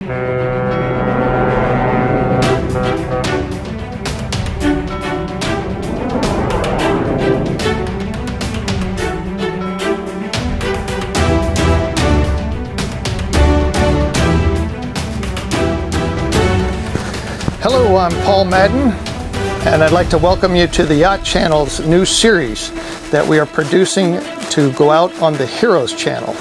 Hello, I'm Paul Madden, and I'd like to welcome you to the Yacht Channel's new series that we are producing to go out on the Heroes channel.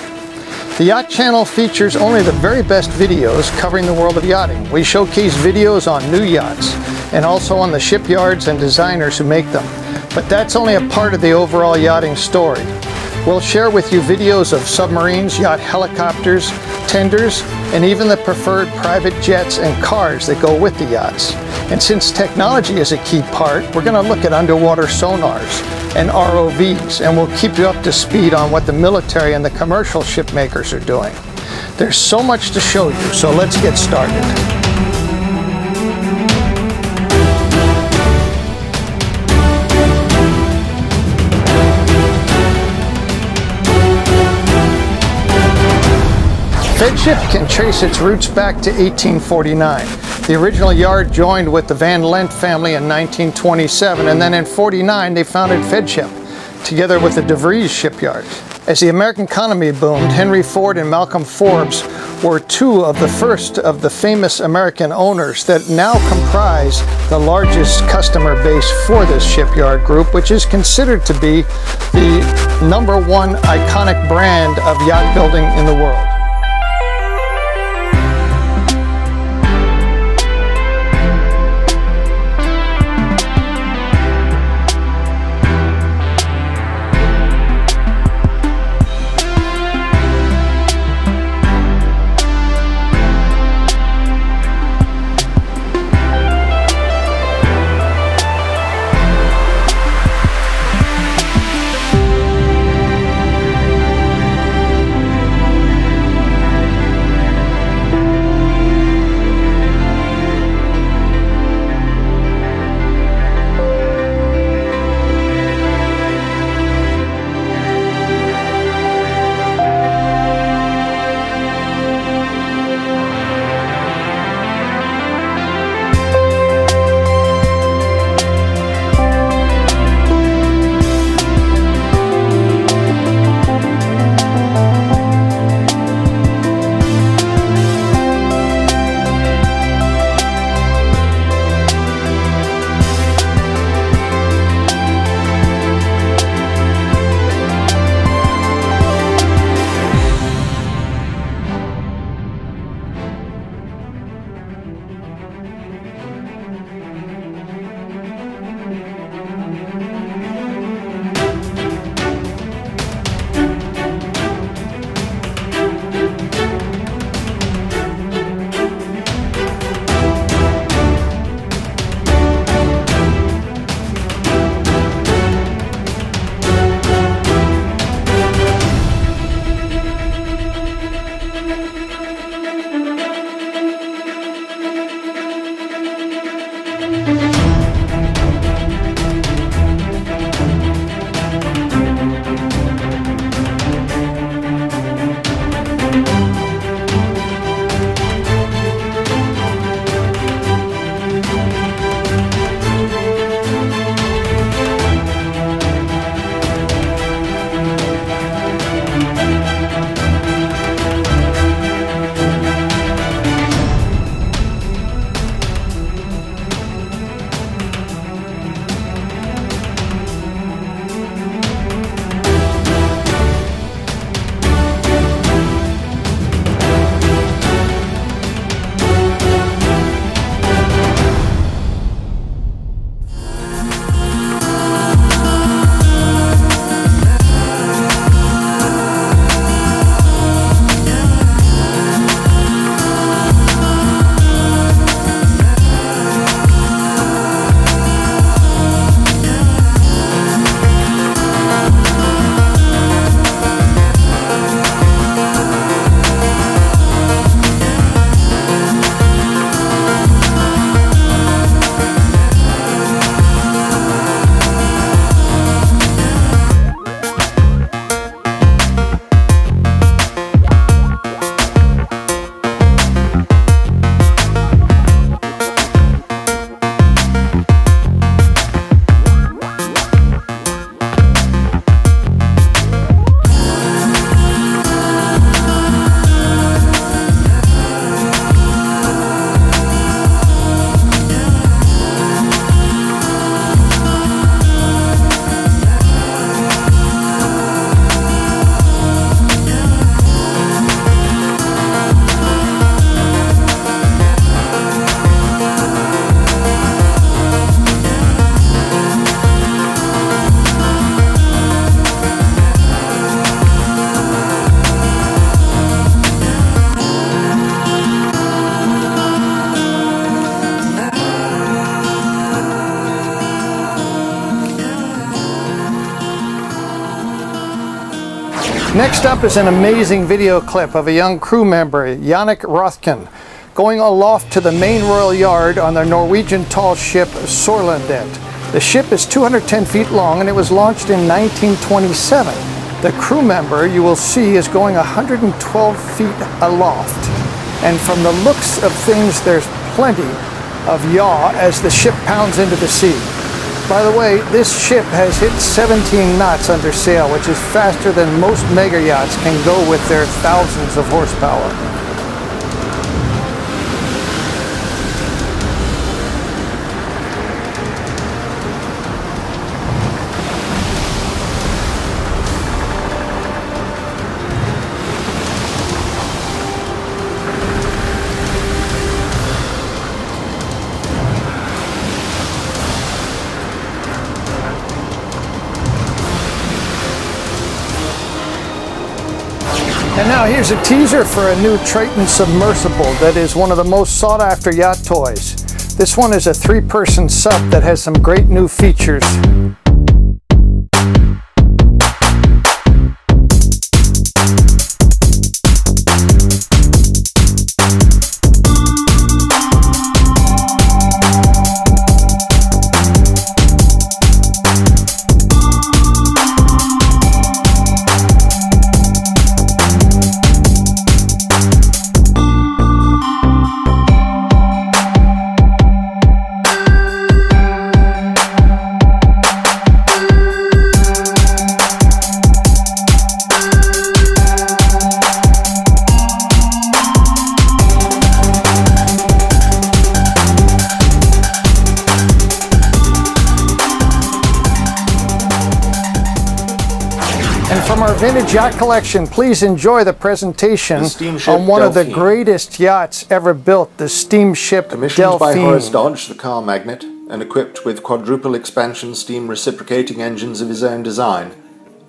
The Yacht Channel features only the very best videos covering the world of yachting. We showcase videos on new yachts and also on the shipyards and designers who make them. But that's only a part of the overall yachting story. We'll share with you videos of submarines, yacht helicopters, tenders, and even the preferred private jets and cars that go with the yachts. And since technology is a key part, we're going to look at underwater sonars and ROVs, and we'll keep you up to speed on what the military and the commercial ship makers are doing. There's so much to show you, so let's get started. Fedship can trace its roots back to 1849. The original yard joined with the Van Lent family in 1927, and then in 49 they founded Fedship, together with the DeVries shipyard. As the American economy boomed, Henry Ford and Malcolm Forbes were two of the first of the famous American owners that now comprise the largest customer base for this shipyard group, which is considered to be the #1 iconic brand of yacht building in the world. Next up is an amazing video clip of a young crew member, Yannick Rothken, going aloft to the main royal yard on the Norwegian tall ship Sorlandet. The ship is 210 feet long and it was launched in 1927. The crew member you will see is going 112 feet aloft. And from the looks of things, there's plenty of yaw as the ship pounds into the sea. By the way, this ship has hit 17 knots under sail, which is faster than most mega yachts can go with their thousands of horsepower. And now here's a teaser for a new Triton submersible that is one of the most sought after yacht toys. This one is a 3-person sub that has some great new features. And from our vintage yacht collection, please enjoy the presentation on one of the greatest yachts ever built, the steamship Commissioned by Horace Dodge, the car magnate, and equipped with quadruple expansion steam reciprocating engines of his own design,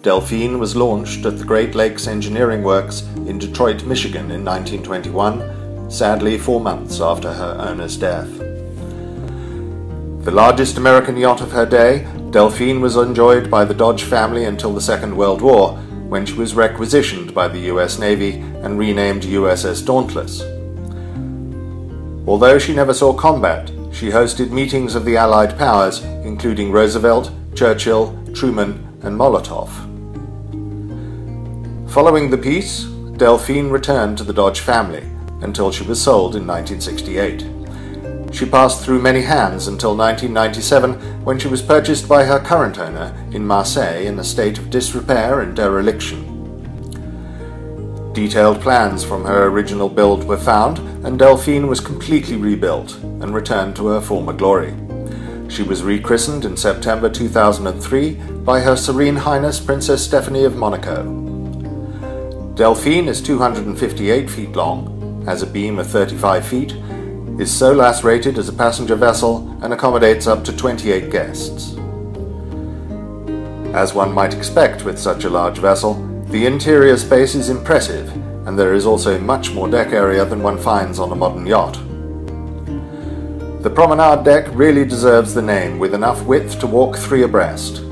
Delphine was launched at the Great Lakes Engineering Works in Detroit, Michigan in 1921, sadly 4 months after her owner's death. The largest American yacht of her day, Delphine was enjoyed by the Dodge family until the Second World War, when she was requisitioned by the US Navy and renamed USS Dauntless. Although she never saw combat, she hosted meetings of the Allied powers, including Roosevelt, Churchill, Truman, and Molotov. Following the peace, Delphine returned to the Dodge family until she was sold in 1968. She passed through many hands until 1997, when she was purchased by her current owner in Marseille in a state of disrepair and dereliction. Detailed plans from her original build were found, and Delphine was completely rebuilt and returned to her former glory. She was rechristened in September 2003 by Her Serene Highness Princess Stephanie of Monaco. Delphine is 258 feet long, has a beam of 35 feet, is SOLAS rated as a passenger vessel, and accommodates up to 28 guests. As one might expect with such a large vessel, the interior space is impressive, and there is also much more deck area than one finds on a modern yacht. The promenade deck really deserves the name, with enough width to walk 3 abreast.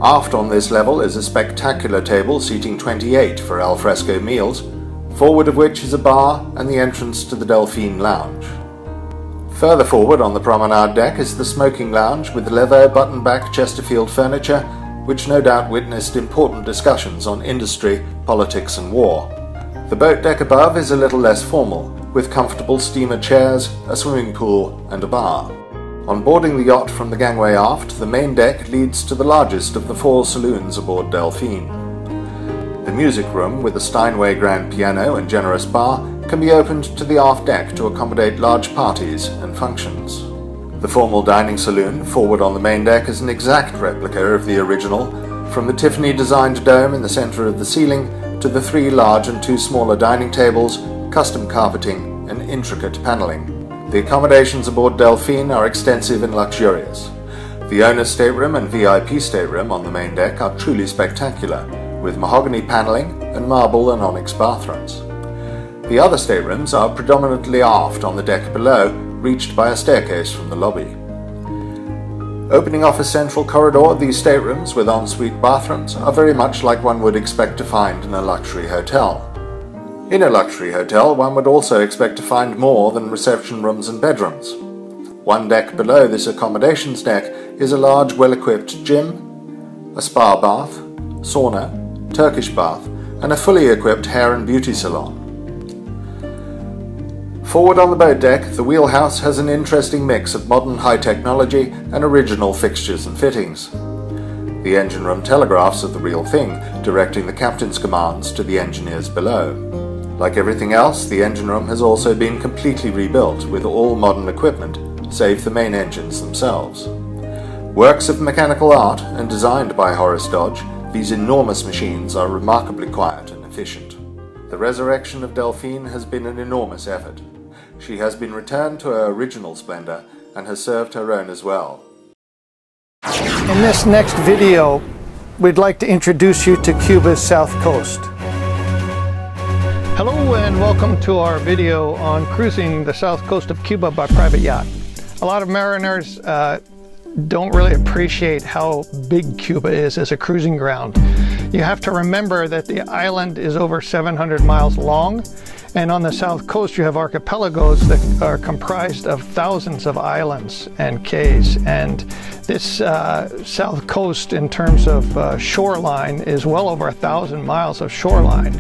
Aft on this level is a spectacular table seating 28 for alfresco meals, forward of which is a bar and the entrance to the Delphine Lounge. Further forward on the promenade deck is the smoking lounge with leather button-back Chesterfield furniture, which no doubt witnessed important discussions on industry, politics and war. The boat deck above is a little less formal, with comfortable steamer chairs, a swimming pool and a bar. On boarding the yacht from the gangway aft, the main deck leads to the largest of the 4 saloons aboard Delphine. The music room, with a Steinway grand piano and generous bar, can be opened to the aft deck to accommodate large parties and functions. The formal dining saloon, forward on the main deck, is an exact replica of the original, from the Tiffany-designed dome in the center of the ceiling to the 3 large and 2 smaller dining tables, custom carpeting and intricate paneling. The accommodations aboard Delphine are extensive and luxurious. The owner's stateroom and VIP stateroom on the main deck are truly spectacular, with mahogany paneling and marble and onyx bathrooms. The other staterooms are predominantly aft on the deck below, reached by a staircase from the lobby. Opening off a central corridor, these staterooms with ensuite bathrooms are very much like one would expect to find in a luxury hotel. In a luxury hotel, one would also expect to find more than reception rooms and bedrooms. One deck below this accommodations deck is a large, well-equipped gym, a spa bath, sauna, Turkish bath, and a fully equipped hair and beauty salon. Forward on the boat deck, the wheelhouse has an interesting mix of modern high technology and original fixtures and fittings. The engine room telegraphs are the real thing, directing the captain's commands to the engineers below. Like everything else, the engine room has also been completely rebuilt with all modern equipment, save the main engines themselves. Works of mechanical art and designed by Horace Dodge, these enormous machines are remarkably quiet and efficient. The resurrection of Delphine has been an enormous effort. She has been returned to her original splendor and has served her own as well. In this next video, we'd like to introduce you to Cuba's south coast. Hello and welcome to our video on cruising the south coast of Cuba by private yacht. A lot of mariners don't really appreciate how big Cuba is as a cruising ground. You have to remember that the island is over 700 miles long, and on the south coast you have archipelagos that are comprised of thousands of islands and cays. And this south coast, in terms of shoreline, is well over 1,000 miles of shoreline,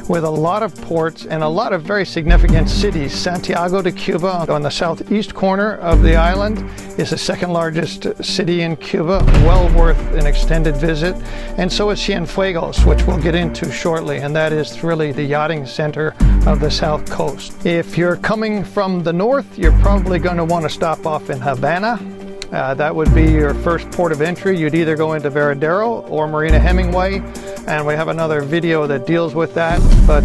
with a lot of ports and a lot of very significant cities. Santiago de Cuba, on the southeast corner of the island, is the second largest city in Cuba, well worth an extended visit. And so is Cienfuegos, which we'll get into shortly, and that is really the yachting center of the south coast. If you're coming from the north, you're probably going to want to stop off in Havana. That would be your first port of entry. You'd either go into Veradero or Marina Hemingway, and we have another video that deals with that, but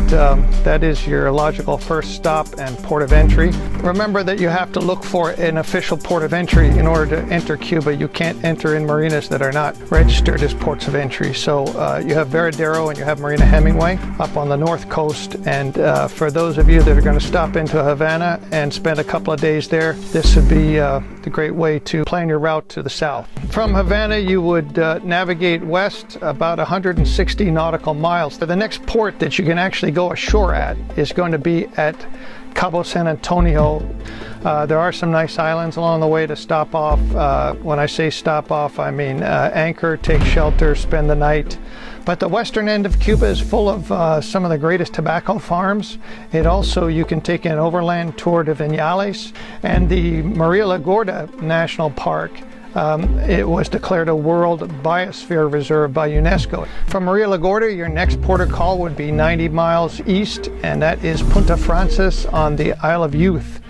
that is your logical first stop and port of entry. Remember that you have to look for an official port of entry in order to enter Cuba. You can't enter in marinas that are not registered as ports of entry. So you have Veradero and you have Marina Hemingway up on the north coast, and for those of you that are going to stop into Havana and spend a couple of days there, this would be the great way to plan your route to the south. From Havana you would navigate west about 160 nautical miles. The next port that you can actually go ashore at is going to be at Cabo San Antonio. There are some nice islands along the way to stop off. When I say stop off, I mean anchor, take shelter, spend the night. But the western end of Cuba is full of some of the greatest tobacco farms. It also, you can take an overland tour to Viñales, and the Maria La Gorda National Park. It was declared a World Biosphere Reserve by UNESCO. From Maria La Gorda, your next port of call would be 90 miles east, and that is Punta Frances on the Isle of Youth.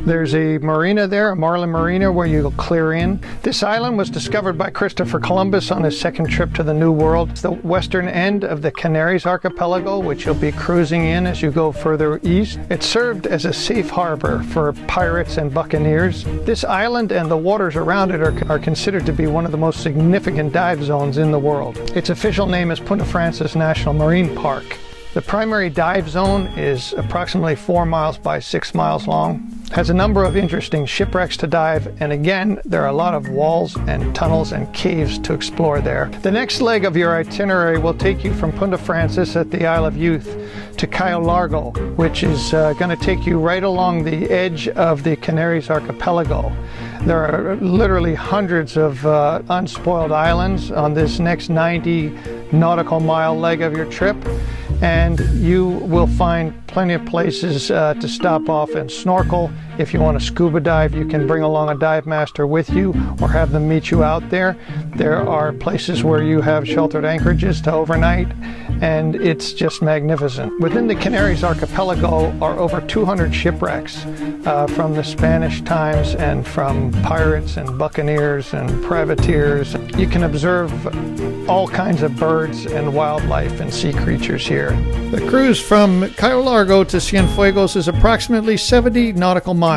There's a marina there, a marlin marina, where you'll clear in. This island was discovered by Christopher Columbus on his second trip to the New World. It's the western end of the Canaries archipelago, which you'll be cruising in as you go further east. It served as a safe harbor for pirates and buccaneers. This island and the waters around it are considered to be one of the most significant dive zones in the world. Its official name is Punta Frances National Marine Park. The primary dive zone is approximately 4 miles by 6 miles long. Has a number of interesting shipwrecks to dive, and again, there are a lot of walls and tunnels and caves to explore there. The next leg of your itinerary will take you from Punta Frances at the Isle of Youth to Cayo Largo, which is going to take you right along the edge of the Canaries archipelago. There are literally hundreds of unspoiled islands on this next 90 nautical mile leg of your trip, and you will find plenty of places to stop off and snorkel. If you want to scuba dive, you can bring along a dive master with you or have them meet you out there. There are places where you have sheltered anchorages to overnight, and it's just magnificent. Within the Canaries archipelago are over 200 shipwrecks from the Spanish times and from pirates and buccaneers and privateers. You can observe all kinds of birds and wildlife and sea creatures here. The cruise from Cayo Largo to Cienfuegos is approximately 70 nautical miles.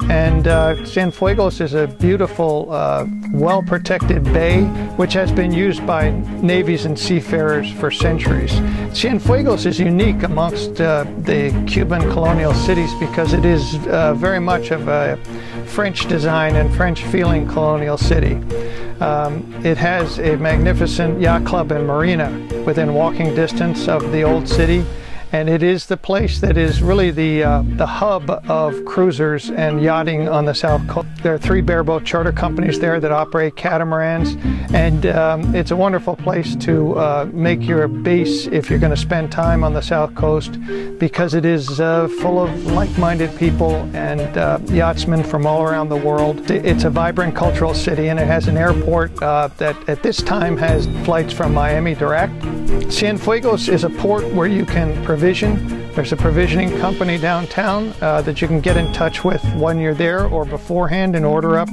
And Cienfuegos is a beautiful, well-protected bay, which has been used by navies and seafarers for centuries. Cienfuegos is unique amongst the Cuban colonial cities because it is very much of a French design and French feeling colonial city. It has a magnificent yacht club and marina within walking distance of the old city, and it is the place that is really the hub of cruisers and yachting on the South Coast. There are 3 bareboat charter companies there that operate catamarans, and it's a wonderful place to make your base if you're going to spend time on the South Coast, because it is full of like-minded people and yachtsmen from all around the world. It's a vibrant cultural city, and it has an airport that at this time has flights from Miami direct. Cienfuegos is a port where you can provision. There's a provisioning company downtown that you can get in touch with when you're there or beforehand and order up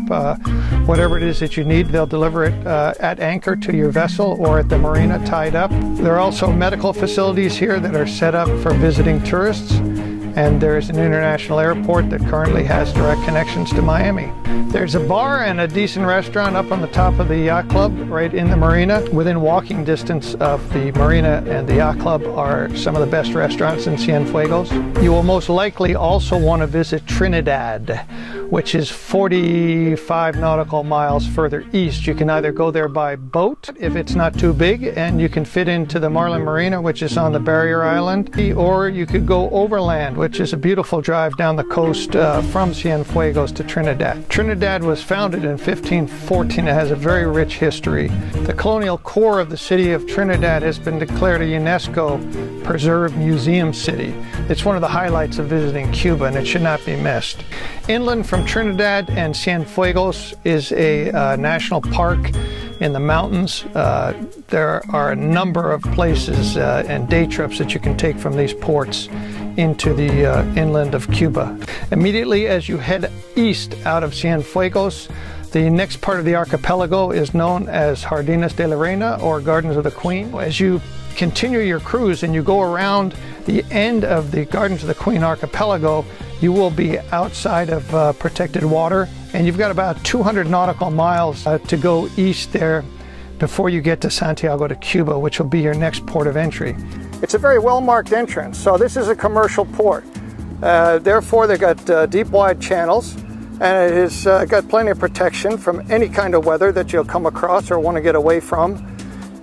whatever it is that you need. They'll deliver it at anchor to your vessel or at the marina tied up. There are also medical facilities here that are set up for visiting tourists, and there's an international airport that currently has direct connections to Miami. There's a bar and a decent restaurant up on the top of the yacht club right in the marina. Within walking distance of the marina and the yacht club are some of the best restaurants in Cienfuegos. You will most likely also want to visit Trinidad, which is 45 nautical miles further east. You can either go there by boat if it's not too big and you can fit into the Marlin Marina, which is on the barrier island, or you could go overland, which is a beautiful drive down the coast from Cienfuegos to Trinidad. Trinidad was founded in 1514. It has a very rich history. The colonial core of the city of Trinidad has been declared a UNESCO Preserved Museum City. It's one of the highlights of visiting Cuba, and it should not be missed. Inland from Trinidad and Cienfuegos is a national park in the mountains. There are a number of places and day trips that you can take from these ports into the inland of Cuba. Immediately as you head east out of Cienfuegos, the next part of the archipelago is known as Jardines de la Reina, or Gardens of the Queen. As you continue your cruise and you go around the end of the Gardens of the Queen archipelago, you will be outside of protected water, and you've got about 200 nautical miles to go east there before you get to Santiago de Cuba, which will be your next port of entry. It's a very well-marked entrance, so this is a commercial port. Therefore, they've got deep, wide channels, and it has got plenty of protection from any kind of weather that you'll come across or want to get away from.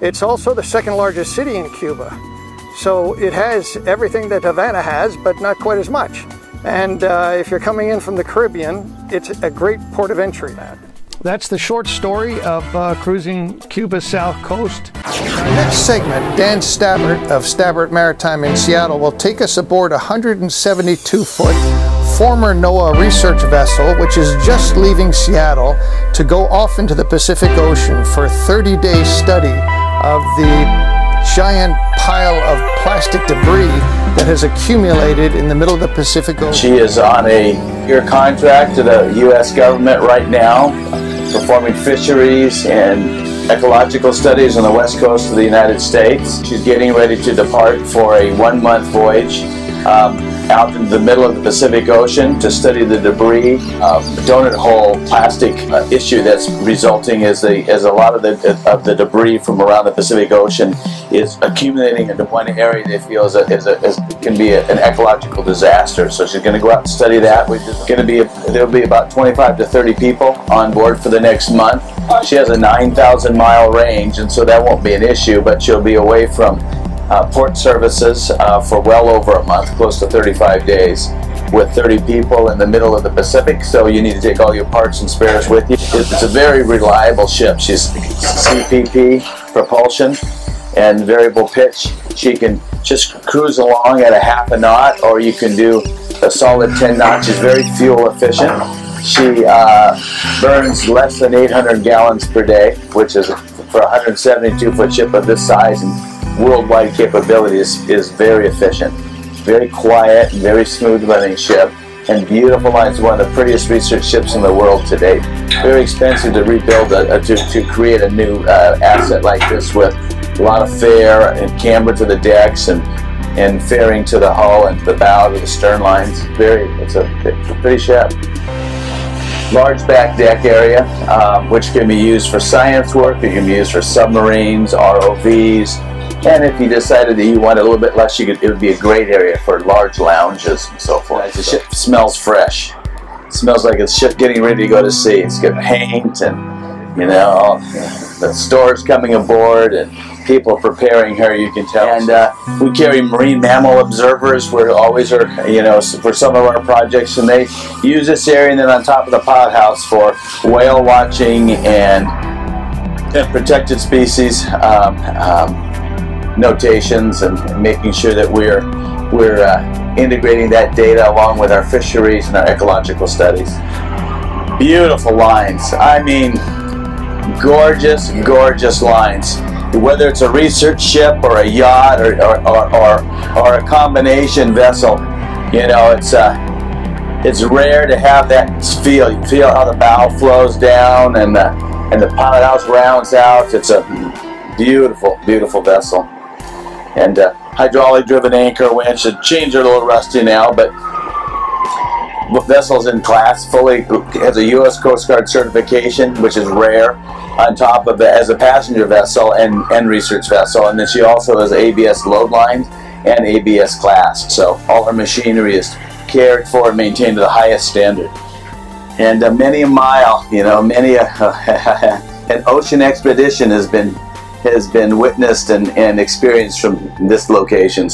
It's also the second largest city in Cuba, so it has everything that Havana has, but not quite as much. And if you're coming in from the Caribbean, it's a great port of entry. That's the short story of cruising Cuba's south coast. Our next segment, Dan Stabbert of Stabbert Maritime in Seattle will take us aboard a 172-foot former NOAA research vessel, which is just leaving Seattle to go off into the Pacific Ocean for a 30-day study of the giant pile of plastic debris that has accumulated in the middle of the Pacific Ocean. She is on a year contract to the U.S. government right now, performing fisheries and ecological studies on the west coast of the United States. She's getting ready to depart for a 1-month voyage out in the middle of the Pacific Ocean to study the debris, donut hole plastic issue that's resulting as a lot of the debris from around the Pacific Ocean is accumulating into one area they feel can be an ecological disaster. So she's going to go out and study that. There'll be about 25 to 30 people on board for the next month. She has a 9,000-mile range, and so that won't be an issue, but she'll be away from port services for well over a month, close to 35 days, with 30 people in the middle of the Pacific, so you need to take all your parts and spares with you. It's a very reliable ship. She's CPP propulsion and variable pitch. She can just cruise along at a half a knot, or you can do a solid 10 knots. She's very fuel efficient. She burns less than 800 gallons per day, which is for a 172-foot ship of this size and worldwide capability is very efficient. Very quiet, very smooth running ship, and beautiful. It's one of the prettiest research ships in the world to date. Very expensive to rebuild, to create a new asset like this with a lot of fare and camber to the decks and fairing to the hull and to the bow to the stern lines. It's a pretty ship. large back deck area, which can be used for science work. It can be used for submarines, ROVs, and if you decided that you wanted a little bit less, it would be a great area for large lounges and so forth. The ship smells fresh. It smells like it's getting ready to go to sea. It's got paint and, you know, the stores coming aboard and people preparing her, you can tell. And we carry marine mammal observers. We're always, you know, for some of our projects, and they use this area, and then on top of the pod house for whale watching and protected species notations, and making sure that we're integrating that data along with our fisheries and our ecological studies. Beautiful lines. I mean, gorgeous, gorgeous lines. Whether it's a research ship or a yacht or a combination vessel, you know, it's rare to have that feel. You feel how the bow flows down and the pilot house rounds out. It's a beautiful, beautiful vessel. And hydraulic driven anchor winch. The chains are a little rusty now, but vessel's in class, fully has a U.S. Coast Guard certification, which is rare, on top of it as a passenger vessel and research vessel. And then she also has ABS load lines and ABS classed. So all her machinery is cared for and maintained to the highest standard. And many a mile, you know, many an ocean expedition has been witnessed and experienced from this location,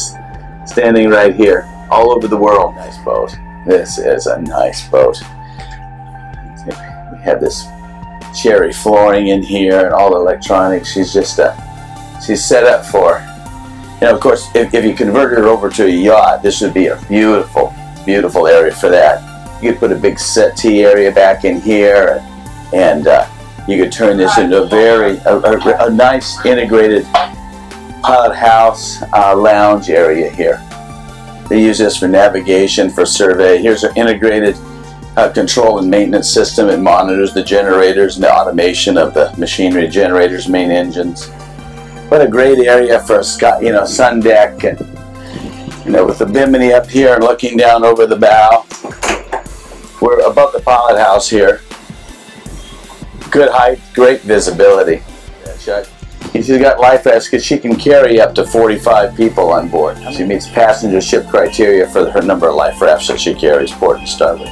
standing right here, all over the world. Nice boat. This is a nice boat. We have this cherry flooring in here and all the electronics. She's just she's set up for, you know, of course, if you convert her over to a yacht, this would be a beautiful, beautiful area for that. You could put a big settee area back in here, and you could turn this into a nice integrated pilot house lounge area here. They use this for navigation, for survey. Here's an integrated control and maintenance system. It monitors the generators and the automation of the machinery, generators, main engines. What a great area for a, you know, sun deck, and, you know, with the bimini up here and looking down over the bow. We're above the pilot house here. Good height, great visibility. She's got life rafts because she can carry up to 45 people on board. She meets passenger ship criteria for her number of life rafts that she carries port and starboard.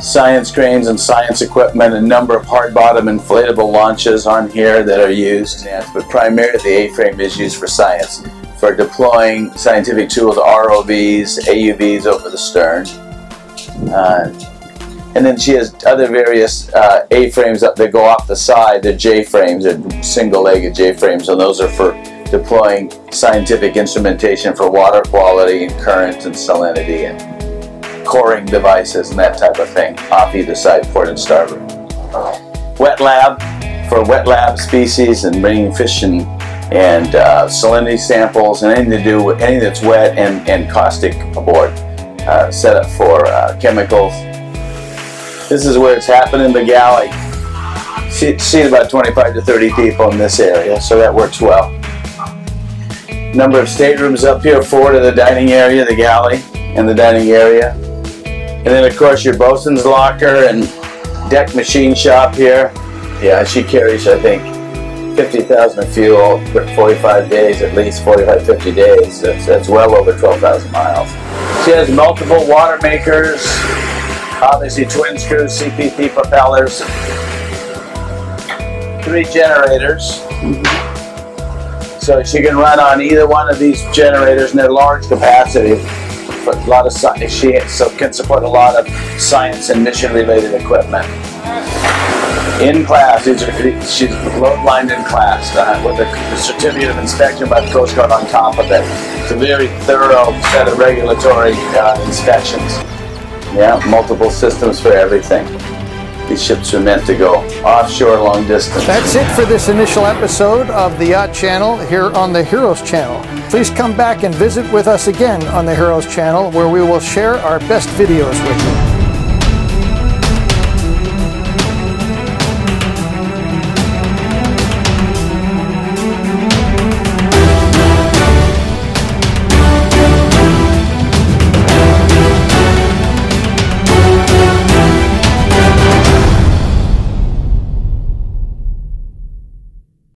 Science cranes and science equipment, a number of hard-bottom inflatable launches on here that are used, but primarily the A-frame is used for science, for deploying scientific tools, ROVs, AUVs over the stern. And then she has other various A-frames that go off the side. They're J-frames, they're single-legged J-frames, and those are for deploying scientific instrumentation for water quality and current and salinity and coring devices and that type of thing off either side, port and starboard. Wet lab for wet lab species and bringing fish and salinity samples and anything to do with anything that's wet and caustic aboard. Set up for chemicals. This is where it's happening, the galley. Seat about 25 to 30 people in this area, so that works well. Number of staterooms up here, 4 to the dining area, the galley, and the dining area. And then of course your bosun's locker and deck machine shop here. Yeah, she carries, I think, 50,000 of fuel for 45 days, at least 45, 50 days. That's well over 12,000 miles. She has multiple water makers. Obviously twin screws, CPP propellers, 3 generators. So she can run on either one of these generators, and they're large capacity. For a lot of science, she can support a lot of science and mission related equipment. In class, she's load lined in class with a certificate of inspection by the Coast Guard on top of it. It's a very thorough set of regulatory inspections. Yeah, multiple systems for everything. These ships are meant to go offshore long distance. That's it for this initial episode of the Yacht Channel here on the Heroes Channel. Please come back and visit with us again on the Heroes Channel, where we will share our best videos with you.